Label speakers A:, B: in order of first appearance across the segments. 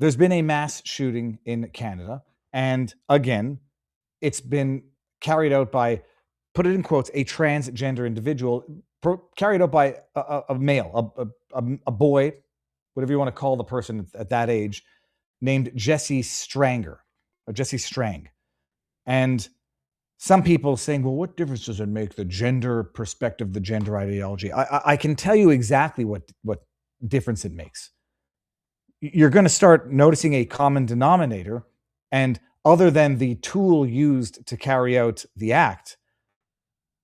A: there's been a mass shooting in Canada, and again, it's been carried out by, put it in quotes, a transgender individual, carried out by a male, a boy, whatever you want to call the person at that age, named Jesse Stranger, or Jesse Strang. And some people saying, well, what difference does it make, the gender perspective, the gender ideology? I can tell you exactly what difference it makes. You're going to start noticing a common denominator, and other than the tool used to carry out the act,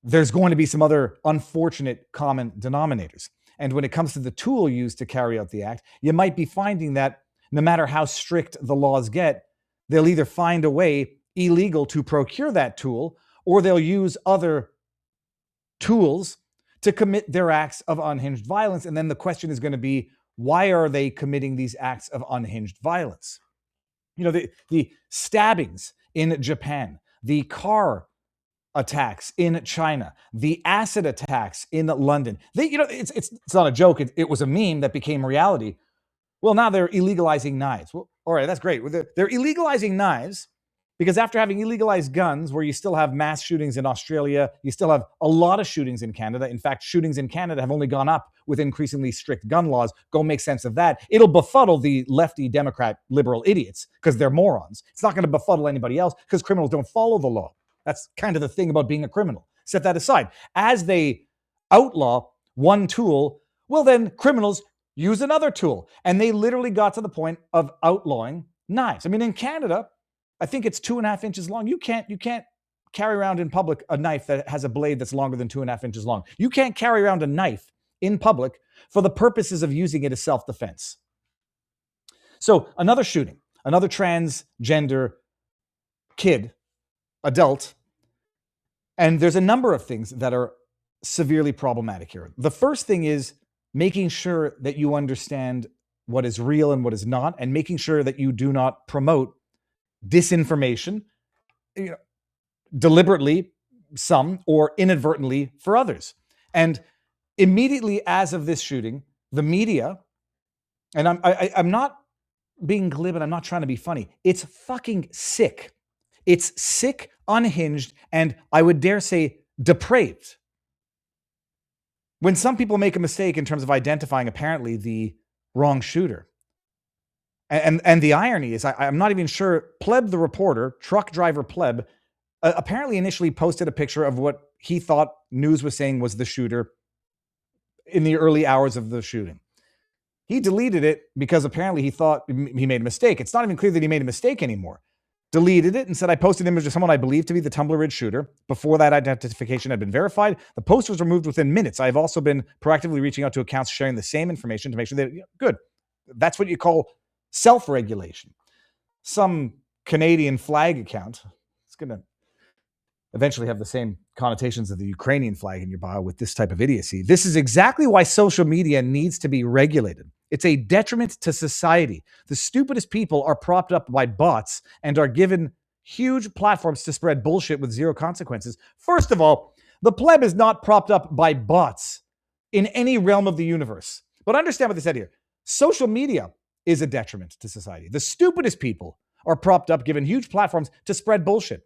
A: there's going to be some other unfortunate common denominators. And when it comes to the tool used to carry out the act, you might be finding that no matter how strict the laws get, they'll either find a way illegal to procure that tool, or they'll use other tools to commit their acts of unhinged violence. And then the question is going to be, why are they committing these acts of unhinged violence? You know, the stabbings in Japan, the car attacks in China, the acid attacks in London. It's not a joke. It was a meme that became reality. Well, now they're illegalizing knives. Well, all right, that's great. They're illegalizing knives because after having illegalized guns, where you still have mass shootings in Australia, you still have a lot of shootings in Canada. In fact, shootings in Canada have only gone up with increasingly strict gun laws. Go make sense of that. It'll befuddle the lefty, Democrat, liberal idiots because they're morons. It's not going to befuddle anybody else because criminals don't follow the law. That's kind of the thing about being a criminal. Set that aside. As they outlaw one tool, well, then criminals use another tool. And they literally got to the point of outlawing knives. I mean, in Canada, I think it's 2.5 inches long. You can't carry around in public a knife that has a blade that's longer than 2.5 inches long. You can't carry around a knife in public for the purposes of using it as self-defense. So another shooting, another transgender kid, adult, and there's a number of things that are severely problematic here. The first thing is making sure that you understand what is real and what is not, and making sure that you do not promote disinformation, deliberately, some, or inadvertently for others. And immediately as of this shooting, the media, and I'm not being glib and I'm not trying to be funny, it's fucking sick. It's sick, unhinged, and I would dare say depraved. When some people make a mistake in terms of identifying apparently the wrong shooter, and the irony is, I'm not even sure, Pleb the reporter, truck driver Pleb, apparently initially posted a picture of what he thought news was saying was the shooter in the early hours of the shooting. He deleted it because apparently he thought he made a mistake. It's not even clear that he made a mistake anymore. Deleted it and said, I posted an image of someone I believe to be the Tumbler Ridge shooter. Before that identification had been verified, the post was removed within minutes. I've also been proactively reaching out to accounts sharing the same information to make sure that, good. That's what you call self-regulation. Some Canadian flag account, it's going to eventually have the same connotations of the Ukrainian flag in your bio with this type of idiocy. This is exactly why social media needs to be regulated. It's a detriment to society. The stupidest people are propped up by bots and are given huge platforms to spread bullshit with zero consequences. First of all, the pleb is not propped up by bots in any realm of the universe. But understand what they said here. Social media is a detriment to society. The stupidest people are propped up, given huge platforms to spread bullshit.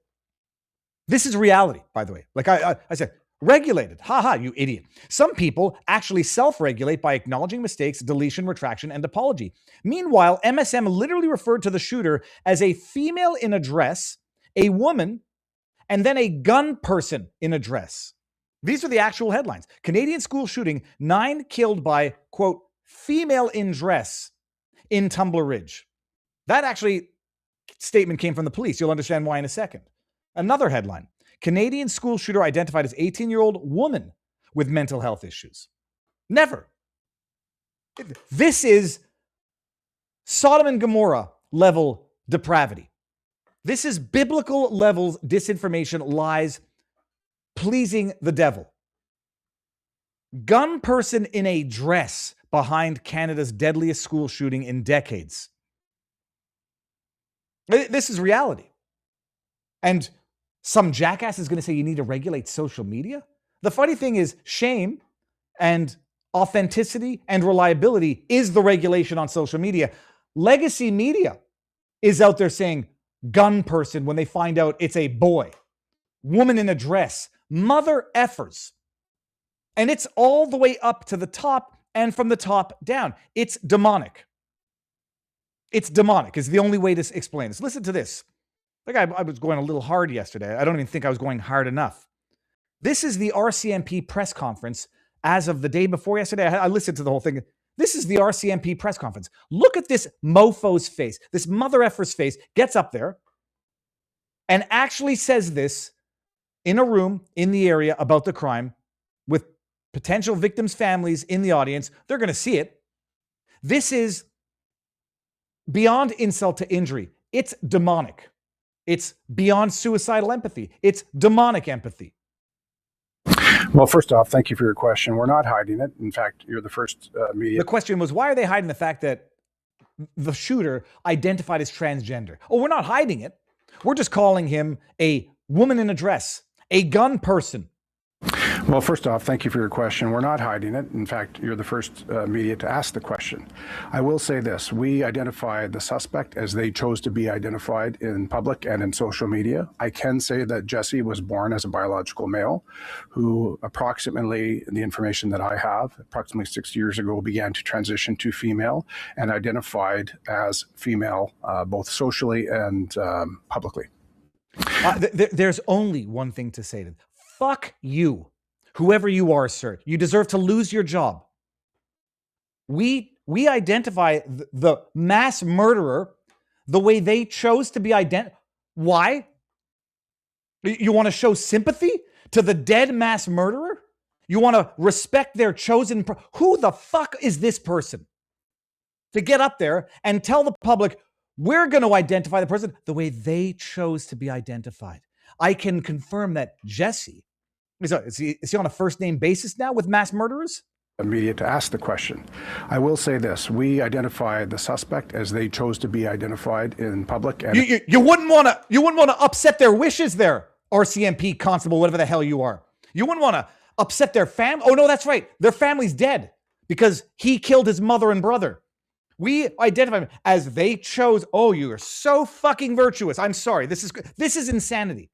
A: This is reality, by the way. Like I said, regulated. Ha, you idiot. Some people actually self-regulate by acknowledging mistakes, deletion, retraction, and apology. Meanwhile, MSM literally referred to the shooter as a female in a dress, a woman, and then a gun person in a dress. These are the actual headlines. Canadian school shooting, 9 killed by, quote, female in dress in Tumbler Ridge. That actually statement came from the police. You'll understand why in a second. Another headline, Canadian school shooter identified as 18-year-old woman with mental health issues. Never. This is Sodom and Gomorrah level depravity. This is biblical levels disinformation, lies, pleasing the devil. Gun person in a dress behind Canada's deadliest school shooting in decades. This is reality. And some jackass is going to say you need to regulate social media? The funny thing is, shame and authenticity and reliability is the regulation on social media. Legacy media is out there saying gun person when they find out it's a boy, woman in a dress, mother effers. And it's all the way up to the top and from the top down. It's demonic. It's demonic is the only way to explain this. Listen to this. Like I was going a little hard yesterday. I don't even think I was going hard enough. This is the RCMP press conference as of the day before yesterday. I listened to the whole thing. This is the RCMP press conference. Look at this mofo's face. This mother effer's face gets up there and actually says this in a room in the area about the crime with potential victims' families in the audience. They're going to see it. This is beyond insult to injury. It's demonic. It's beyond suicidal empathy. It's demonic empathy.
B: Well, first off, thank you for your question. We're not hiding it. In fact, you're the first media.
A: The question was, why are they hiding the fact that the shooter identified as transgender? Oh, we're not hiding it. We're just calling him a woman in a dress, a gun person.
B: Well, first off, thank you for your question. We're not hiding it. In fact, you're the first media to ask the question. I will say this. We identified the suspect as they chose to be identified in public and in social media. I can say that Jesse was born as a biological male who approximately, the information that I have, approximately 6 years ago began to transition to female and identified as female both socially and publicly.
A: There's only one thing to say to them. Fuck you, whoever you are, sir. You deserve to lose your job. We identify the mass murderer the way they chose to be identified. Why? You want to show sympathy to the dead mass murderer? You want to respect their chosen... Who the fuck is this person? To get up there and tell the public, we're going to identify the person the way they chose to be identified. I can confirm that Jesse, is he on a first name basis now with mass murderers?
B: Media to ask the question. I will say this. We identified the suspect as they chose to be identified in public. And
A: you wouldn't want to upset their wishes there, RCMP constable, whatever the hell you are. You wouldn't want to upset their family. Oh, no, that's right. Their family's dead because he killed his mother and brother. We identify him as they chose. Oh, you are so fucking virtuous. I'm sorry. This is insanity.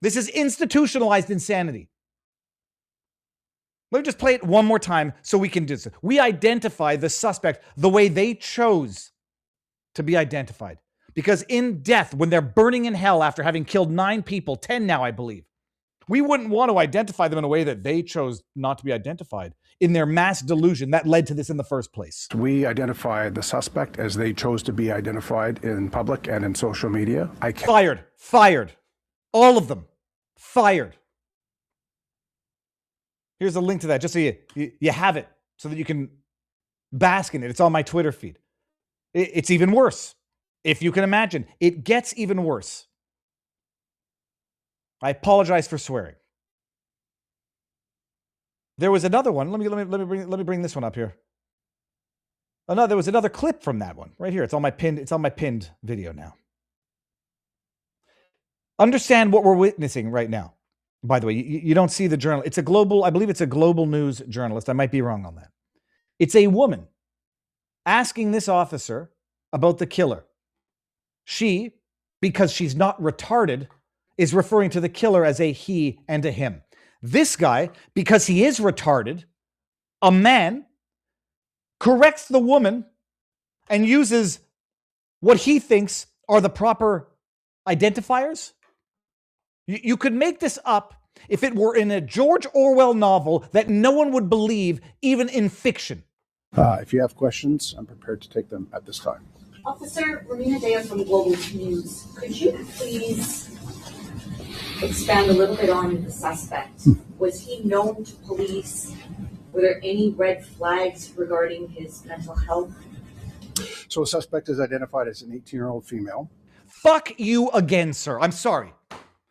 A: This is institutionalized insanity. Let me just play it one more time so we can do this. We identify the suspect the way they chose to be identified. Because in death, when they're burning in hell after having killed 9 people, 10 now, I believe, we wouldn't want to identify them in a way that they chose not to be identified in their mass delusion that led to this in the first place.
B: We identified the suspect as they chose to be identified in public and in social media.
A: Fired. All of them. Fired. Here's a link to that just so you have it so that you can bask in it. It's on my Twitter feed. It's even worse. If you can imagine, it gets even worse. I apologize for swearing. There was another one. Let me bring this one up here. There was another clip from that one right here. It's on my pinned video now. Understand what we're witnessing right now. By the way, you don't see the journal. I believe it's a global news journalist. I might be wrong on that. It's a woman asking this officer about the killer. She, because she's not retarded, is referring to the killer as a he and a him. This guy, because he is retarded, a man, corrects the woman and uses what he thinks are the proper identifiers. You could make this up if it were in a George Orwell novel that no one would believe, even in fiction.
B: If you have questions, I'm prepared to take them at this time.
C: Officer Romina Dea from Global News, could you please expand a little bit on the suspect? Was he known to police? Were there any red flags regarding his mental health?
B: So a suspect is identified as an 18-year-old female.
A: Fuck you again, sir. I'm sorry.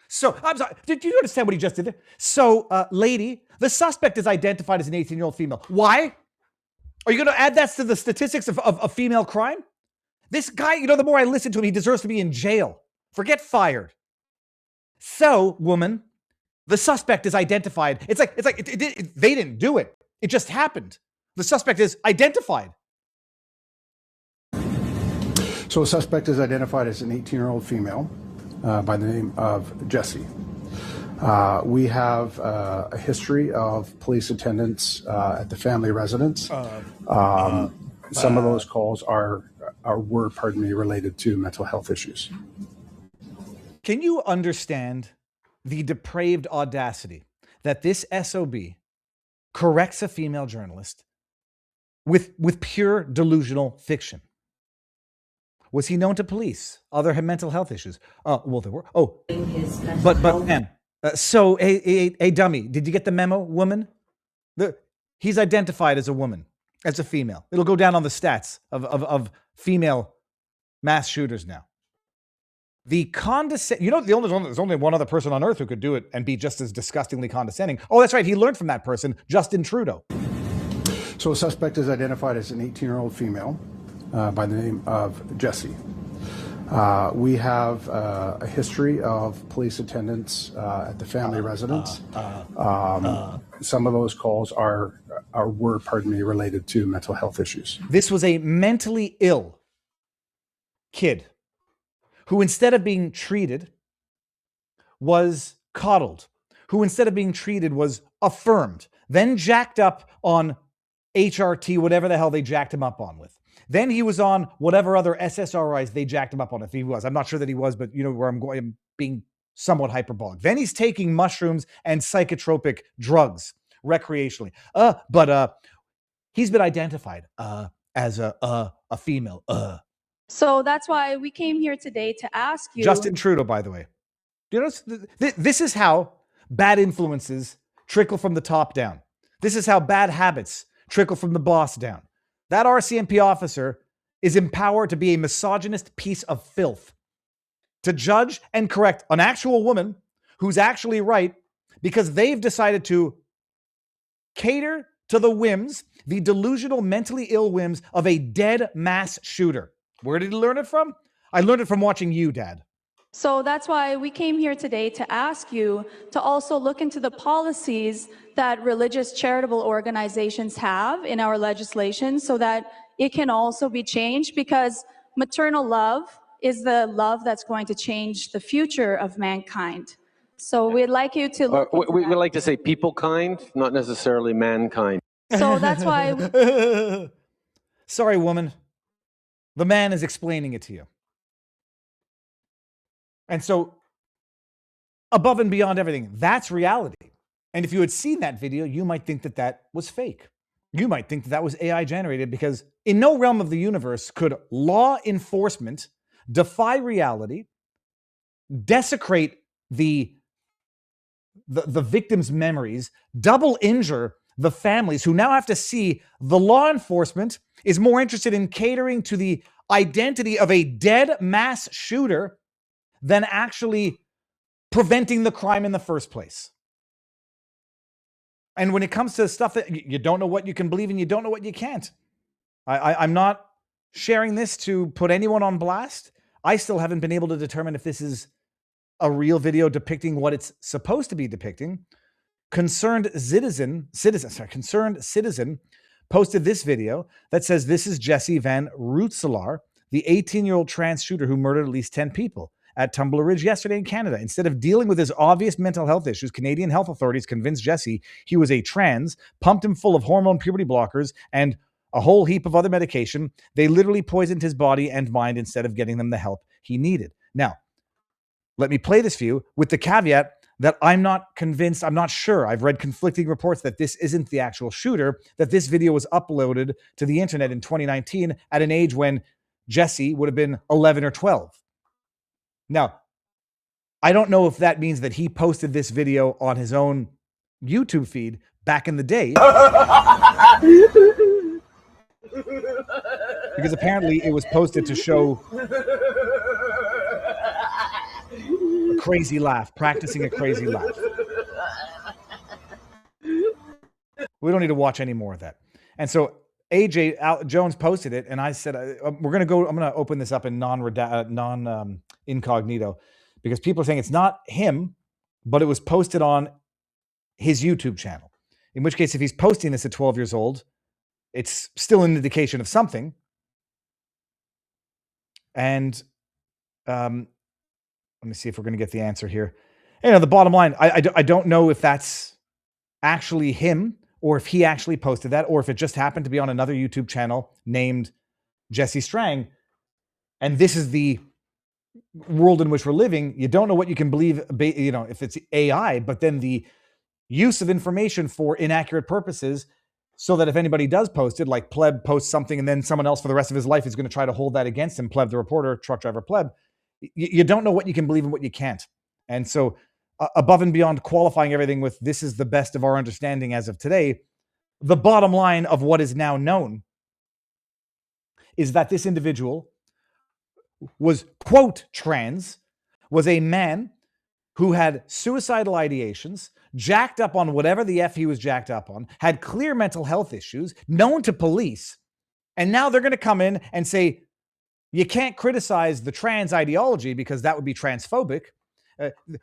A: So, I'm sorry. Did you understand what he just did there? So, lady, the suspect is identified as an 18-year-old female. Why? Are you going to add that to the statistics of female crime? This guy, the more I listen to him, he deserves to be in jail. Forget fired. So, woman, the suspect is identified. It's like they didn't do it. It just happened. The suspect is identified.
B: So a suspect is identified as an 18-year-old female by the name of Jessie. We have a history of police attendance at the family residence. Some of those calls were related to mental health issues.
A: Can you understand the depraved audacity that this SOB corrects a female journalist with pure delusional fiction? Was he known to police? Other mental health issues? Well, there were. Oh, but man. So a dummy. Did you get the memo, woman? He's identified as a woman, as a female. It'll go down on the stats of female mass shooters now. The there's only one other person on earth who could do it and be just as disgustingly condescending. Oh, that's right. He learned from that person, Justin Trudeau.
B: So a suspect is identified as an 18-year-old female by the name of Jessie. We have a history of police attendance at the family residence. Some of those calls were related to mental health issues.
A: This was a mentally ill kid who, instead of being treated, was coddled, who, instead of being treated, was affirmed, then jacked up on HRT, whatever the hell they jacked him up on with. Then he was on whatever other SSRIs they jacked him up on, if he was. I'm not sure that he was, but you know where I'm going. I'm being somewhat hyperbolic. Then he's taking mushrooms and psychotropic drugs recreationally. But he's been identified as a female.
D: So that's why we came here today to ask you.
A: Justin Trudeau, by the way. Do you notice? This is how bad influences trickle from the top down. This is how bad habits trickle from the boss down. That RCMP officer is empowered to be a misogynist piece of filth, to judge and correct an actual woman who's actually right because they've decided to cater to the whims, the delusional, mentally ill whims of a dead mass shooter. Where did he learn it from? I learned it from watching you, Dad.
D: So that's why we came here today to ask you to also look into the policies that religious charitable organizations have in our legislation so that it can also be changed, because maternal love is the love that's going to change the future of mankind. So we'd like you to look into
E: we
D: that.
E: like to say people kind, not necessarily mankind.
D: So that's why...
A: Sorry, woman. The man is explaining it to you. And so, above and beyond everything, that's reality. And if you had seen that video, you might think that that was fake. You might think that that was AI generated, because in no realm of the universe could law enforcement defy reality, desecrate the victims' memories, double injure the families who now have to see the law enforcement is more interested in catering to the identity of a dead mass shooter than actually preventing the crime in the first place. And when it comes to stuff that you don't know what you can believe and you don't know what you can't. I'm not sharing this to put anyone on blast. I still haven't been able to determine if this is a real video depicting what it's supposed to be depicting. Concerned Citizen posted this video that says this is Jesse Van Rootselaar, the 18-year-old trans shooter who murdered at least 10 people at Tumbler Ridge yesterday in Canada. Instead of dealing with his obvious mental health issues, Canadian health authorities convinced Jesse he was a trans, pumped him full of hormone puberty blockers, and a whole heap of other medication. They literally poisoned his body and mind instead of getting them the help he needed. Now, let me play this for you with the caveat that I'm not convinced, I'm not sure. I've read conflicting reports that this isn't the actual shooter, that this video was uploaded to the internet in 2019 at an age when Jesse would have been 11 or 12. Now, I don't know if that means that he posted this video on his own YouTube feed back in the day. Because apparently it was posted to show a crazy laugh, practicing a crazy laugh. We don't need to watch any more of that. And so AJ Jones posted it, and I said, I'm going to open this up in incognito, because people are saying it's not him, but it was posted on his YouTube channel. In which case, if he's posting this at 12 years old, it's still an indication of something. And let me see if we're going to get the answer here. The bottom line, I don't know if that's actually him or if he actually posted that or if it just happened to be on another YouTube channel named Jesse Strang. And this is the world in which we're living. You don't know what you can believe, if it's AI, but then the use of information for inaccurate purposes, so that if anybody does post it, like Pleb posts something and then someone else for the rest of his life is going to try to hold that against him, Pleb the reporter, truck driver Pleb, you don't know what you can believe and what you can't. And so above and beyond qualifying everything with this is the best of our understanding as of today, the bottom line of what is now known is that this individual was, quote, trans, was a man who had suicidal ideations, jacked up on whatever the F he was jacked up on, had clear mental health issues, known to police, and now they're going to come in and say, you can't criticize the trans ideology because that would be transphobic.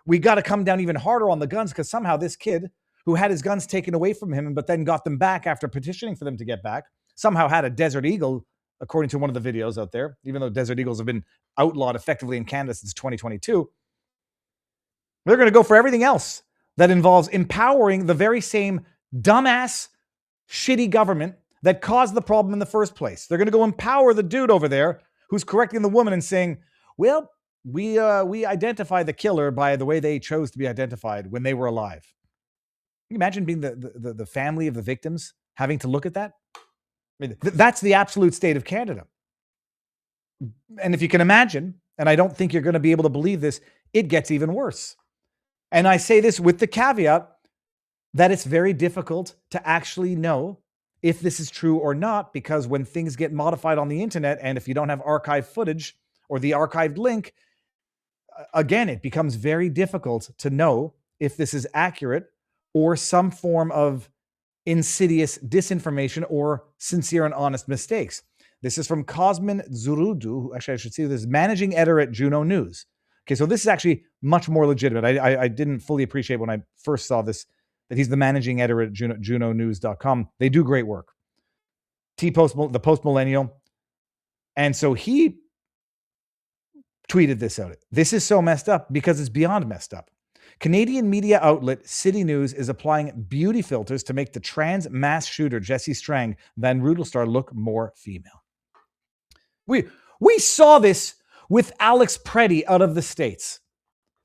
A: We got to come down even harder on the guns because somehow this kid who had his guns taken away from him but then got them back after petitioning for them to get back, somehow had a Desert Eagle, according to one of the videos out there, even though Desert Eagles have been outlawed effectively in Canada since 2022. They're going to go for everything else that involves empowering the very same dumbass, shitty government that caused the problem in the first place. They're going to go empower the dude over there who's correcting the woman and saying, well, we identify the killer by the way they chose to be identified when they were alive. Can you imagine being the family of the victims having to look at that? I mean, that's the absolute state of Canada. And if you can imagine, and I don't think you're going to be able to believe this, it gets even worse. And I say this with the caveat that it's very difficult to actually know if this is true or not, because when things get modified on the internet, and if you don't have archived footage or the archived link, again, it becomes very difficult to know if this is accurate or some form of insidious disinformation or sincere and honest mistakes. This is from Cosmin Zurudu. Actually, I should see this, managing editor at Juno News. Okay, so this is actually much more legitimate. I didn't fully appreciate when I first saw this, that he's the managing editor at junonews.com. They do great work. The post-millennial. And so he tweeted this out. This is so messed up because it's beyond messed up. Canadian media outlet City News is applying beauty filters to make the trans mass shooter Jesse Strang Van Rudelstar look more female. We saw this with Alex Preddy out of the States.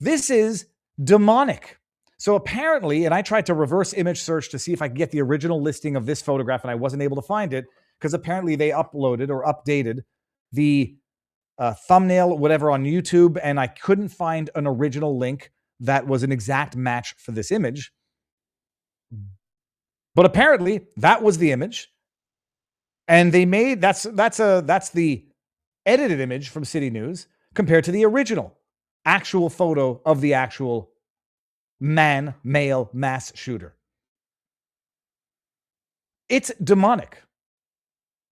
A: This is demonic. So apparently, and I tried to reverse image search to see if I could get the original listing of this photograph, and I wasn't able to find it because apparently they uploaded or updated the thumbnail, whatever, on YouTube, and I couldn't find an original link that was an exact match for this image. But apparently that was the image. And they made, that's the edited image from City News compared to the original actual photo of the actual male mass shooter. It's demonic.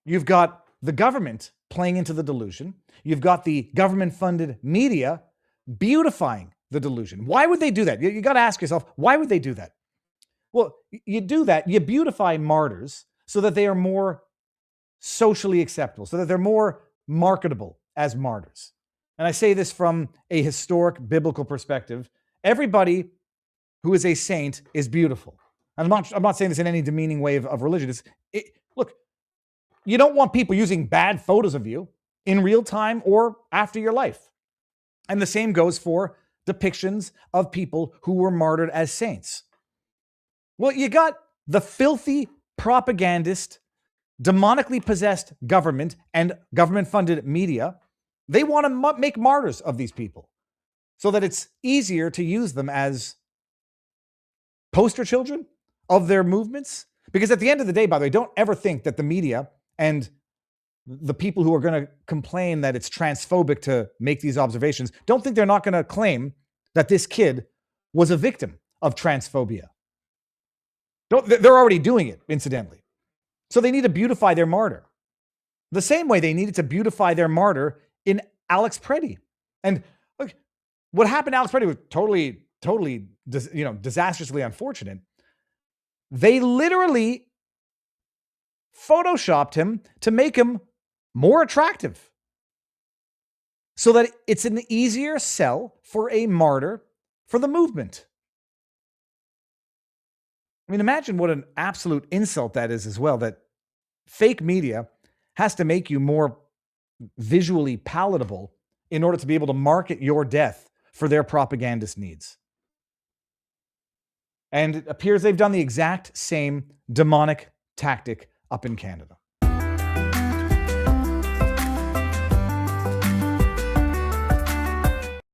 A: You've got the government playing into the delusion. You've got the government-funded media beautifying the delusion. Why would they do that? You got to ask yourself, why would they do that? Well, you do that, you beautify martyrs so that they are more socially acceptable, so that they're more marketable as martyrs. And I say this from a historic biblical perspective. Everybody who is a saint is beautiful. And I'm not saying this in any demeaning way of religion. Look, you don't want people using bad photos of you in real time or after your life. And the same goes for depictions of people who were martyred as saints. Well, you got the filthy propagandist, demonically possessed government and government-funded media. They want to make martyrs of these people so that it's easier to use them as poster children of their movements. Because at the end of the day, by the way, don't ever think that the media and the people who are going to complain that it's transphobic to make these observations, don't think they're not going to claim that this kid was a victim of transphobia. They're already doing it, incidentally. So they need to beautify their martyr. The same way they needed to beautify their martyr in Alex Preddy. And look, what happened to Alex Preddy was totally disastrously unfortunate. They literally photoshopped him to make him more attractive. so that it's an easier sell for a martyr for the movement. I mean, imagine what an absolute insult that is as well, that fake media has to make you more visually palatable in order to be able to market your death for their propagandist needs. And it appears they've done the exact same demonic tactic up in Canada.